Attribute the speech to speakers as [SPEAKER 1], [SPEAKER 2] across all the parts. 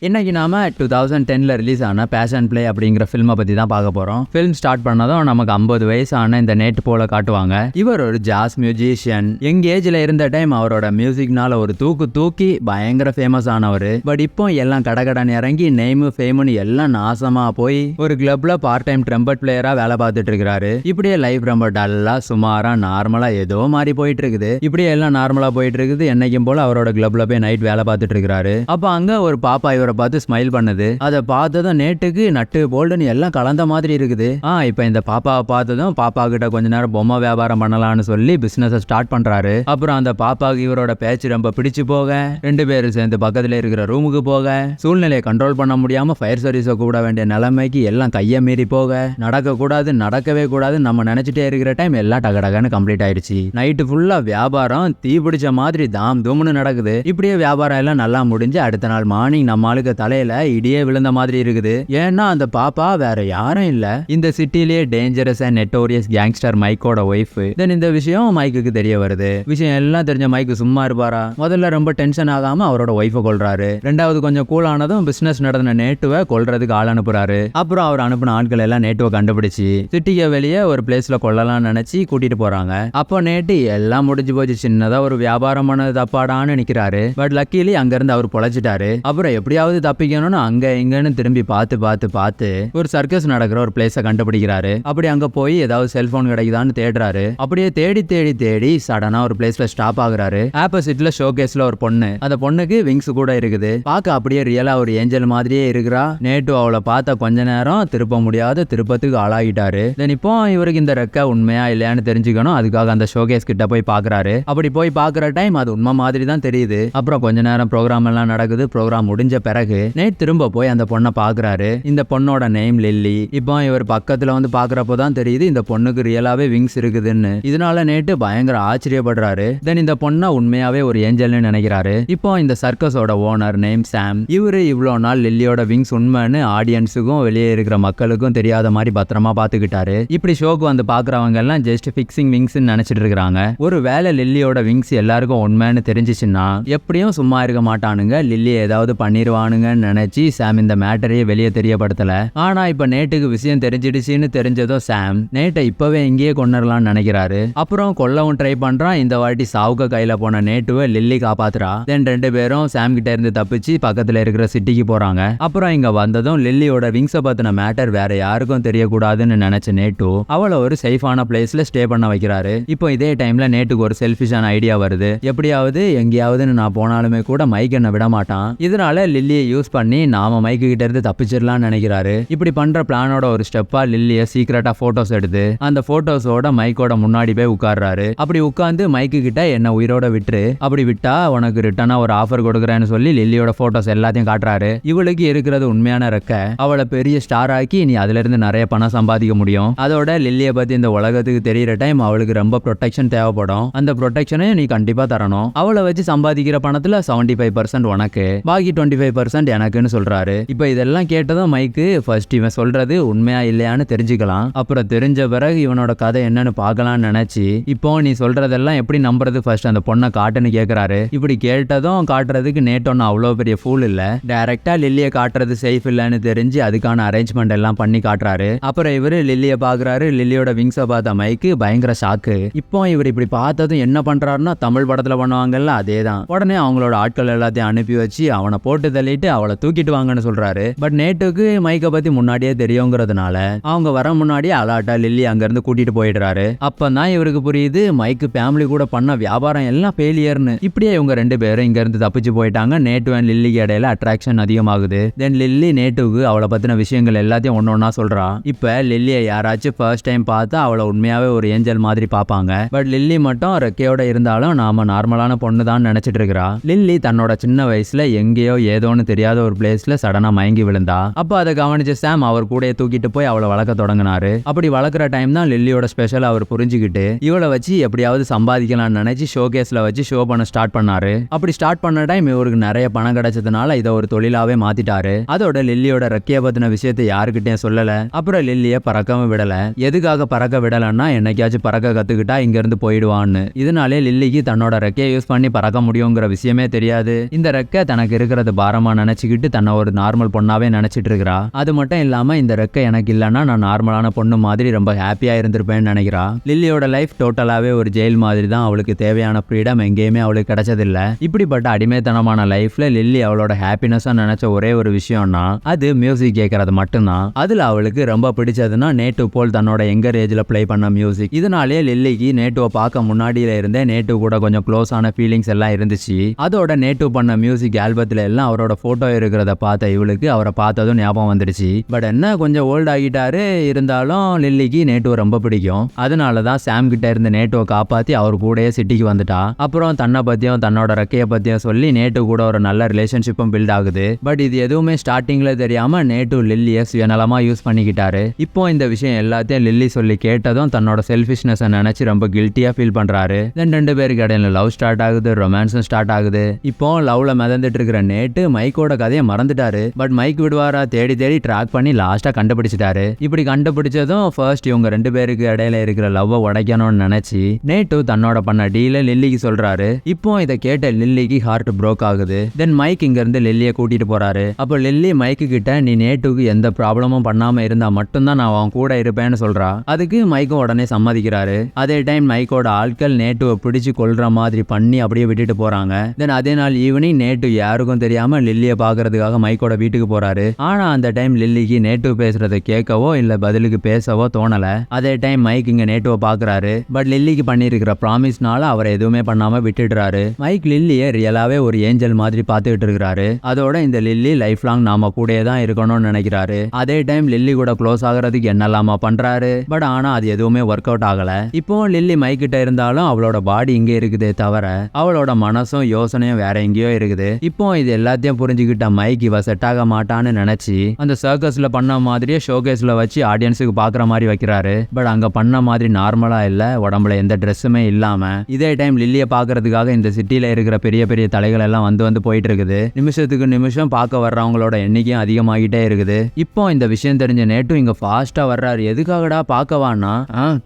[SPEAKER 1] இன்னைக்கு நாம 2010ல ரிலீஸ் ஆன பேஷன் பிளே அப்படிங்கிற ஃபில்மை பத்தி தான் பார்க்க போறோம். ஃபில்ம் ஸ்டார்ட் பண்ணதும் நமக்கு 50 வயசான இந்த நேட் போல காட்டுவாங்க. இவர் ஒரு ஜாஸ் மியூசிஷியன். யங் ஏஜ்ல இருந்த டைம் அவரோட மியூசிக்னால ஒரு தூக்கி பயங்கர ஃபேமஸ் ஆனவர். பட் இப்போ எல்லாம் கடகடன் இறங்கி நேம் ஃபேம்னு எல்லாம் நாசமா போய் ஒரு கிளப்ல பார்ட் டைம் ட்ரம்பட் பிளேயரா வேலை பார்த்துட்டு இருக்காரு. இப்படியே லைஃப் ரொம்ப டல்லா சுமாரா நார்மலா ஏதோ மாதிரி போயிட்டு இருக்குது. இப்படியே எல்லாம் நார்மலா போயிட்டு இருக்குது. என்னைக்கும் போல அவரோட கிளப்ல போய் நைட் வேலை பார்த்துட்டு இருக்காரு. அப்ப அங்க ஒரு பாப்பா இவரை பார்த்து ஸ்மைல் பண்ணுது. அதை பார்த்ததும் நேட்டுக்கு நட்டு போல்டுன்னு எல்லாம் கலந்த மாதிரி இருக்குது. இப்ப இந்த பாப்பாவை பார்த்ததும் பாப்பா கிட்ட கொஞ்ச நேரம் பொம்மை வியாபாரம் பண்ணலாம்னு சொல்லி பிசினஸ் ஸ்டார்ட் பண்றாரு. அப்புறம் அந்த பாப்பாவுக்கு இவரோட பேச்சு ரொம்ப பிடிச்சு போக ரெண்டு பேரும் சேர்ந்து பக்கத்துல இருக்கிற ரூமுக்கு போக சூழ்நிலையை கண்ட்ரோல் பண்ண முடியாம ஃபயர் சர்வீஸை கூட வேண்டிய நிலைமைக்கு எல்லாம் கைய மீறி போக நடக்க கூடாது நடக்கவே கூடாது நம்ம நினைச்சிட்டே இருக்கிற டைம் எல்லாம் டகடகன்னு கம்ப்ளீட் ஆயிடுச்சு. நைட்டு ஃபுல்லா வியாபாரம் தீ பிடிச்ச மாதிரி தாம் தூம்னு நடக்குது. இப்படியே வியாபாரம் எல்லாம் நல்லா முடிஞ்சு அடுத்த நாள் மார்னிங் நம்ம ஆளுக்கு தலையில இடியே விழுந்த மாதிரி இருக்குது. ஏன்னா அந்த பாப்பா வேற யாரும் இல்ல, இந்த சிட்டிலேயே dangerous and notorious gangster மைக்கோட wife. தென் இந்த விஷயம் மைக்குக்கு தெரிய வருது. விஷயம் எல்லாம் தெரிஞ்ச மைக்கு சும்மா இருப்பாரா? முதல்ல ரொம்ப டென்ஷன் ஆகாம அவரோட ஒய்ஃபை கொல்றாரு. ரெண்டாவது கொஞ்சம் கூல் ஆனதும் பிசினஸ் நடந்த நேட்டுவை கொல்றதுக்கு ஆள் அனுப்புறாரு. அப்புறம் அவர் அனுப்பின ஆட்கள் எல்லாம் நேட்டுவை கண்டுபிடிச்சு சிட்டிக்கு வெளியே ஒரு பிளேஸ்ல கொல்லலாம் நினைச்சு கூட்டிட்டு போறாங்க. அப்போ நேட்டு எல்லாம் முடிஞ்சு போச்சு, சின்னதா ஒரு வியாபாரம் பண்ணது தப்பாடான்னு நிக்கிறாரு. பட் லக்கிலி அங்க இருந்து அவர் பொழைச்சிட்டாரு. அப்புறம் எப்படியாவது தப்பிக்கணும்னு அங்க இங்கன்னு திரும்பி பார்த்து ஒரு சர்க்கஸ் நடக்கிற ஒரு பிளேஸ கண்டுபிடிக்கிறாரு. அப்படி அங்க போய் ஏதாவது செல்போன் கிடைக்குதான்னு தேடுறாரு. அப்படியே தேடி சடனா ஒரு பிளேஸ்ல ஸ்டாப் ஆகுறாரு. ஆப்போசிட்ல ஷோகேஸ்ல ஒரு பொண்ணு. அந்த பொண்ணுக்கு விங்ஸ் கூட இருக்குது. பார்க்க அப்படியே ரியலா ஒரு ஏஞ்சல் மாதிரியே இருக்கிறா. நேட்டு அவளை பார்த்த கொஞ்ச நேரம் திருப்ப முடியாத திருப்பத்துக்கு ஆளாகிட்டாரு. தென் இப்போ இவருக்கு இந்த ரெக்க உண்மையா இல்லையான்னு தெரிஞ்சுக்கணும். அதுக்காக அந்த ஷோகேஸ் கிட்ட போய் பாக்குறாரு. அப்படி போய் பாக்குற டைம் அது உண்மை மாதிரி தான் தெரியுது. அப்புறம் கொஞ்ச நேரம் ப்ரோக்ராம் எல்லாம் நடக்குது. ப்ரோக்ராம் முடிஞ்ச பிறகு நேட் திரும்ப போய் அந்த பொண்ணை பாக்குறாரு. இந்த பொண்ணோட நேம் லில்லி. இப்போ இவர் பக்கத்துல வந்து பாக்குறப்போ தான் தெரியுது இந்த பொண்ணுக்கு ரியலாவே விங்ஸ் இருக்குதுன்னு. இதனால நேட்டு பயங்கர ஆச்சரியப்படுறாரு. தென் இந்த பொண்ணை உண்மையாவே ஒரு ஏஞ்சல்னு நினைக்கிறாரு. இப்போ இந்த சர்க்கஸோட ஓனர் நேம் சாம். இவரு இவ்வளவு நாள் லில்லியோட விங்ஸ் உண்மைன்னு ஆடியன்ஸுக்கும் வெளியே இருக்கிற மக்களுக்கும் தெரியாத மாதிரி பத்திரமா பாத்துக்கிட்டாரு. இப்படி ஷோக்கு வந்து பாக்குறவங்க எல்லாம் ஜஸ்ட் பிக்சிங் விங்ஸ் நினைச்சிட்டு இருக்காங்க. ஒரு வேலை லில்லியோட விங்ஸ் எல்லாருக்கும் உண்மைன்னு தெரிஞ்சிச்சுன்னா எப்படியும் சும்மா இருக்க மாட்டானுங்க, லில்லி ஏதாவது பண்ணிருவானுங்கன்னு நினைச்சு சாம் இந்த மேட்டரையே வெளியே தெரியப்படுத்தல. ஆனா இப்ப நேட்டுக்கு விஷயம் தெரிஞ்சிடுச்சுன்னு தெரிஞ்சதோ சாம் நேட்டை இப்பவே இங்கேயே கொண்டுடலாம்னு நினைக்கிறாரு. அப்புறம் கொல்லவும் ட்ரை பண்றான். இந்த வாட்டி சாவுக்க கையில போன நேட்டுவை லில்லி காப்பாத்துறா. தென் ரெண்டு பேரும் சாம் கிட்ட இருந்து தப்பிச்சு பக்கத்துல இருக்கிற சிட்டிக்கு போறாங்க. அப்புறம் இங்க வந்ததும் லில்லியோட விங்ஸ பத்தின மேட்டர் வேற யாருக்கும் தெரியக்கூடாதுன்னு நினைச்ச நேட்டு அவளை ஒரு சேஃபான பிளேஸ்ல ஸ்டே பண்ண வைக்கிறாரு. இப்போ இதே டைம்ல நேட்டுக்கு ஒரு செல்ஃபிஷான ஐடியா வருது. எப்படியாவது எங்கேயாவதுன்னு நான் போனாலுமே கூட மைக் என்ன விட மாட்டான். இதனால லில்லியை யூஸ் பண்ணி நாம மைக்கு கிட்ட இருந்து தப்பிச்சிடலாம்னு நினைக்கிறாரு. இப்படி பண்ற பிளானோட ஒரு ஸ்டெப்பா லில்லிய சீக்கிரட்டா போட்டோஸ் எடுத்து அந்த போட்டோஸோட மைக்கோட முன்னாடி போய் உட்கார்றாரு. அப்படி உட்கார்ந்து மைக்கு கிட்ட என்ன உயிரோட விட்டுரு, அப்படி விட்டா உனக்கு ரிட்டனா ஒரு ஆஃபர் கொடுக்குறேன்னு சொல்லி லில்லியோட போட்டோஸ் எல்லாத்தையும் காட்டுறாரு. இவளுக்கு இருக்கிறது உண்மையான ரெக்க. அவளை பெரிய ஸ்டார் ஆக்கி நீ அதுல இருந்து நிறைய பணம் சம்பாதிக்க முடியும். அதோட லில்லிய பத்தி இந்த உலகத்துக்கு தெரியற டைம் அவளுக்கு ரொம்ப ப்ரொடெக்ஷன் தேவைப்படும். அந்த ப்ரொடெக்ஷனை நீ கண்டிப்பா தரணும். அவளை வச்சு சம்பாதிக்கிற பணத்துல 75% உனக்கு, பாக்கி 25% எனக்குன்னு சொல்றாரு. இப்ப இதெல்லாம் கேட்டதும் மைக்கு ஃபர்ஸ்ட் இவன் சொல்றது உண்மையா இல்லையான்னு தெரிஞ்சுக்கலாம். அப்புறம் தெரிஞ்ச பிறகு இவனோட கதை என்னன்னு பார்க்கலாம்னு நினைச்சு இப்போ நீ சொல்றதெல்லாம் எப்படி நம்புறது, ஃபர்ஸ்ட் அந்த பொண்ணை காட்டுன்னு கேக்குறாரு. இப்படி கேட்டதும் காட்டுறதுக்கு நேட்டோன்னு அவ்வளவு பெரிய ஃபூல் இல்ல. டைரக்டா லில்லிய காட்டுறது சேஃப் இல்லன்னு தெரிஞ்சு அதுக்கான அரேஞ்ச்மெண்ட் எல்லாம் பண்ணி காட்டுறாரு. அப்புறம் இவரு லில்லிய பாக்குறாரு. லில்லியோட விங்ஸை பார்த்த மைக்கு பயங்கர ஷாக்கு. இப்போ இவர் இப்படி பார்த்ததும் என்ன பண்றாருன்னா தமிழ் படத்துல பண்ணுவாங்கல்ல அதேதான். உடனே அவங்களோட ஆட்கள் எல்லாத்தையும் அனுப்பி வச்சு அவனை போட்டு தள்ளிட்டு அவளை தூக்கிட்டு வாங்கன்னு சொல்றாரு. பட் நேட்டுக்கு மைக்கை பத்தி முன்னாடியே தெரியுங்கிறதுனால அவங்க வர முன்னாடியே அலாட்டா லில்லி அங்க இருந்து கூட்டிட்டு போயிடுறாரு. அப்பதான் இவருக்கு புரியுது மைக்கு ஃபேமிலி கூட பண்ண வியாபாரம் எல்லாம் ஃபெயிலியர்னு. இப்படியே இவங்க ரெண்டு பேரும் இங்க இருந்து தப்பிச்சு போயிட்டாங்க. நேட்டு அண்ட் லில்லிக்கு இடையில அட்ராக்ஷன் அதிகமாகுது. தென் லில்லி நேட்டுக்கு அவளை பத்தின விஷயங்கள் எல்லாத்தையும் ஒன்னொன்னா சொல்றா. இப்ப லில்லியை யாராச்சும் ஃபர்ஸ்ட் டைம் பார்த்தா அவளை உண்மையாவே ஒரு ஏஞ்சல் மாதிரி பாப்பாங்க. பட் லில்லி மட்டும் ரெக்கையோட இருந்தாலும் நாம நார்மலான பொண்ணு தான் நினைச்சிட்டு இருக்கிறா. லில்லி தன்னோட சின்ன வயசுல எங்கேயோ ஏதோன்னு தெரியாத ஒரு பிளேஸ்ல சடனா மயங்கி விழுந்தா. அப்ப அதை கவனிச்ச சாம் அவர் கூட தூக்கிட்டு போய் அவளை வளர்க்க தொடங்கினாரு. அப்படி வளர்க்குற டைம் தான் லில்லியோட ஸ்பெஷல் அவர் புரிஞ்சுக்கிட்டு இவளை வச்சு எப்படியாவது சம்பாதிக்கலாம்னு நினைச்சு ஷோகேஸ்ல வச்சு ஷோ பண்ண ஸ்டார்ட் பண்ணாரு. அப்படி ஸ்டார்ட் பண்ண டைம் இவருக்கு நிறைய பணம் கிடைச்சதுனால இதை ஒரு தொழிலாவே மாத்திட்டாரு. அதோட லில்லியோட ரெக்கைய பத்தின விஷயத்தை யாருக்கிட்டையும் சொல்லல. அப்புறம் லில்லிய பறக்கவும் விடல. எதுக்காக பறக்க விடலன்னா என்னைக்காச்சும் பறக்க கத்துக்கிட்டா இங்க இருந்து போயிடுவான்னு. இதனாலே லில்லிக்கு தன்னோட ரெக்கையை யூஸ் பண்ணி பறக்க முடியுங்கிற விஷயமே தெரியாது. இந்த ரெக்கை தனக்கு இருக்கிறது பாரமா நினைச்சுக்கிட்டு தன்னை ஒரு நார்மல் பொண்ணாவே நினைச்சிட்டு இருக்கிறா. அது மட்டும் இல்லாம இந்த ரெக்கை எனக்கு இல்லைன்னா நான் நார்மலான பொண்ணு மாதிரி ரொம்ப ஹாப்பியா இருந்திருப்பேன்னு நினைக்கிறா. லில்லியோட லைஃப் டோட்டலாவே ஒரு ஜெயில் மாதிரி தான். அவளுக்கு தேவையான ஃப்ரீடம் எங்கேயுமே அவளுக்கு கிடைச்சதில்ல. இப்படிப்பட்ட அடிமைத்தனமான லைஃப்ல லில்லி அவளோட ஹாப்பினஸா நினைச்ச ஒரே ஒரு விஷயம்னா அது மியூசிக் கேட்கறது மட்டும்தான். அதுல அவளுக்கு ரொம்ப பிடிச்சதுன்னா நேட்டு போல் தன்னோட எங்கர் ஏஜ்ல பிளே பண்ண மியூசிக். இதனாலே லில்லிக்கு நேட்டுவை பார்க்க முன்னாடியில இருந்தே நேட்டு கூட கொஞ்சம் க்ளோஸ் ஆன ஃபீலிங்ஸ் எல்லாம் இருந்துச்சு. அதோட நேட்டு பண்ண மியூசிக் ஆல்பத்துல எல்லாம் அவரோட போட்டோ இருக்கிறத பார்த்த இவளுக்கு அவரை பார்த்ததும் ஞாபகம் வந்துடுச்சு. பட் என்ன கொஞ்சம் ஓல்ட் ஆகிட்டாரு, இருந்தாலும் லில்லிக்கு நேட்டுவை ரொம்ப பிடிக்கும். அதனாலதான் சாம் கிட்ட இருந்து நேட்டுவை காப்பாத்தி அவர் கூடயே சிட்டிக்கு வந்துட்டா. அப்புறம் தன்னை பத்தியும் தன்னோட ரெக்கைய பத்தியும் சொல்லி நேட்டு கூட ஒரு நல்ல ரிலேஷன்ஷிப்பும் பில்ட் ஆகுது. பட் இது எதுவுமே ஸ்டார்டிங்ல தெரியாம நேட்டு லில்லிய சுயநலமா யூஸ் பண்ணிக்கிட்டாரு. இப்போ இந்த விஷயம் எல்லாத்தையும் லில்லி சொல்லி கேட்டதும் தன்னோட செல்ஃபிஷ்னஸ் நினைச்சு ரொம்ப கில்ட்டியா ஃபீல் பண்றாரு. தென் ரெண்டு பேருக்கு இடையில லவ் ஸ்டார்ட் ஆகுது, ரொமான்ஸும் ஸ்டார்ட் ஆகுது. இப்போ லவ்ல மிதந்துட்டு இருக்கிற நேட்டு மைக்கோட கதையை மறந்துட்டாரு. பட் மைக் விடுவாரா தேடி தேடி ட்ராக் பண்ணி லாஸ்டா கண்டுபிடிச்சிட்டாரு. இப்படி கண்டுபிடிச்சதும் ஃபர்ஸ்ட் இவங்க ரெண்டு பேருக்கு இடையில இருக்கிற லவ் உடைக்கணும்னு நினைச்சு நேட்டு தன்னோட பண்ண டீல லில்லிக்கு சொல்றாரு. இப்போ இதை கேட்ட லில்லிக்கு ஹார்ட் ப்ரோக் ஆகுது. தென் மைக் இங்க இருந்து லில்லிய கூட்டிட்டு போறாரு. அப்போ லில்லி மைக்கு கிட்ட நீ நேட்டுக்கு எந்த ப்ராப்ளமும் பண்ணாம இருந்தா மட்டும்தான் நான் அவன் கூட இருப்பேன்னு சொல்றா. அதுக்கு மைக்கும் உடனே சம்மதிக்கிறாரு. அதே டைம் மைக்கோட ஆட்கள் நேட்டுவை பிடிச்சு கொல்ற மாதிரி பண்ணி அப்படியே விட்டுட்டு போறாங்க. தென் அதே நாள் ஈவினிங் நேட்டு யாருக்கும் தெரியாம லில்லிய பாக்குறதுக்காக மைக்கோட வீட்டுக்கு போறாரு. ஆனா அந்த டைம் லில்லிக்கு நேட்டு பேசுறதை கேட்கவோ இல்ல பதிலுக்கு பேசவோ தோணல. அதே டைம் மைக் இங்க நேட்டுவை பாக்குறாரு. பட் லில்லிக்கு பண்ணிருக்கிற ப்ராமிஸ்னால அவரை எதுவுமே பண்ணாம விட்டுடுறாரு. மைக் லில்லிய ரியலாவே ஒரு ஏஞ்சல் மாதிரி பாத்துக்கிட்டு இருக்கிறாரு. அதோட இந்த லில்லி லைஃப் லாங் நாம கூடயே தான் இருக்கணும்னு நினைக்கிறாரு. அதே டைம் லில்லி கூட க்ளோஸ் ஆகிறதுக்கு என்னெல்லாமா பண்றாரு. பட் ஆனா அது எதுவுமே ஒர்க் அவுட் ஆகல. இப்போ லில்லி மைக் கிட்ட இருந்தாலும் அவளோட பாடி இங்க இருக்குதே தவிர அவளோட மனசும் யோசனையும் வேற எங்கேயோ இருக்குது. இப்போ இது எல்லாத்தையும் புரிஞ்சுக்கிட்ட மைக் இவ செட் ஆக மாட்டான்னு நினைச்சு அந்த சர்க்கஸ்ல பண்ண மாதிரியே ஷோகேஸ்ல வச்சு ஆடியன்ஸுக்கு பாக்குற மாதிரி வைக்கிறாரு. பட் அங்க பண்ண மாதிரி நார்மலா இல்ல, உடம்புல எந்த ட்ரெஸ்ஸுமே இல்லாம. இதே டைம் லில்லிய பாக்குறதுக்காக இந்த சிட்டில இருக்கிற பெரிய பெரிய தலைகள் எல்லாம் வந்து போயிட்டு இருக்குது. நிமிஷத்துக்கு நிமிஷம் பார்க்க வர்றவங்களோட எண்ணிக்கையும் அதிகமாகிட்டே இருக்குது. இப்போ இந்த விஷயம் தெரிஞ்ச நேட்டும் இங்க ஃபாஸ்டா வர்றாரு. எதுக்காகடா பார்க்கவானா?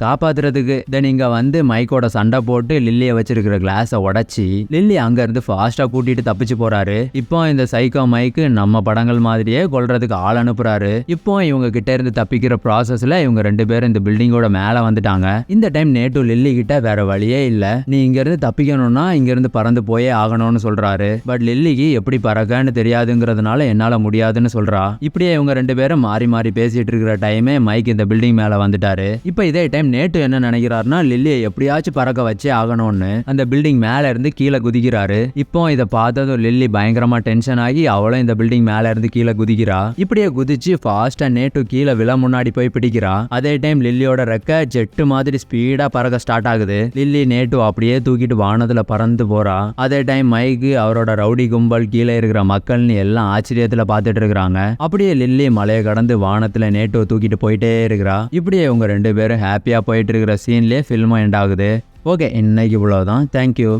[SPEAKER 1] காப்பாத்துறதுக்கு. தென் இங்க வந்து மைக்கோட சண்டை போட்டு லில்லிய வச்சிருக்கிற கிளாஸை உடைச்சி லில்லி அங்க இருந்து ஃபாஸ்டா கூட்டிட்டு தப்பிச்சு போறாரு. இப்போ இந்த சைக்கோ மைக்கு நம்ம படங்கள் மாதிரியே கொல்றதுக்கு ஆள் அனுப்புறாரு. இப்போ இவங்க கிட்ட இருந்து தப்பிக்கிற ப்ராசஸ்ல இவங்க ரெண்டு பேரும் இந்த பில்டிங்கோட மேல வந்துட்டாங்க. இந்த டைம் நேட்டு லில்லி கிட்ட வேற வழியே இல்ல, நீ இங்க இருந்து தப்பிக்கணும்னா இங்க இருந்து பறந்து போயே ஆகணும்னு சொல்றாரு. பட் லில்லிக்கு எப்படி பறக்கன்னு தெரியாதுங்கிறதுனால என்னால முடியாதுன்னு சொல்றா. இப்படியே இவங்க ரெண்டு பேரும் மாறி மாறி பேசிட்டு இருக்கிற டைமே மைக் இந்த பில்டிங் மேல வந்துட்டாரு. இப்போ இதே டைம் நேட்டு என்ன நினைக்கிறாருன்னா லில்லியை எப்படியாச்சும் பறக்க வச்சே ஆகணும்னு அந்த பில்டிங் மேல இருந்து கீழே குதிக்கிறாரு. இப்போ இதை பார்த்ததும் லில்லி பயங்கரமா டென்ஷன் ஆகி அவளும் இந்த பில்டிங் மேல இருந்து கீழே குதிக்கிறா. இப்படியே குதிச்சு ஃபாஸ்டா நேட்டு கீழே விழ முன்னாடி போய் பிடிக்கிறா. அதே டைம் லில்லியோட ரெக்க ஜெட்டு மாதிரி ஸ்பீடா பறக்க ஸ்டார்ட் ஆகுது. லில்லி நேட்டு அப்படியே தூக்கிட்டு வானத்துல பறந்து போறா. அதே டைம் மைக்கு அவரோட ரவுடி கும்பல் கீழே இருக்கிற மக்கள்னு எல்லாம் ஆச்சரியத்துல பாத்துட்டு இருக்கிறாங்க. அப்படியே லில்லி மலையை கடந்து வானத்துல நேட்டு தூக்கிட்டு போயிட்டே இருக்கிறா. இப்படியே இவங்க ரெண்டு பேரும் ஹாப்பியா போயிட்டு இருக்கிற சீன்லயே ஃபில்மும் எண்ட் ஆகுது. ஓகே, இன்னைக்கு இவ்வளவுதான். தேங்க்யூ.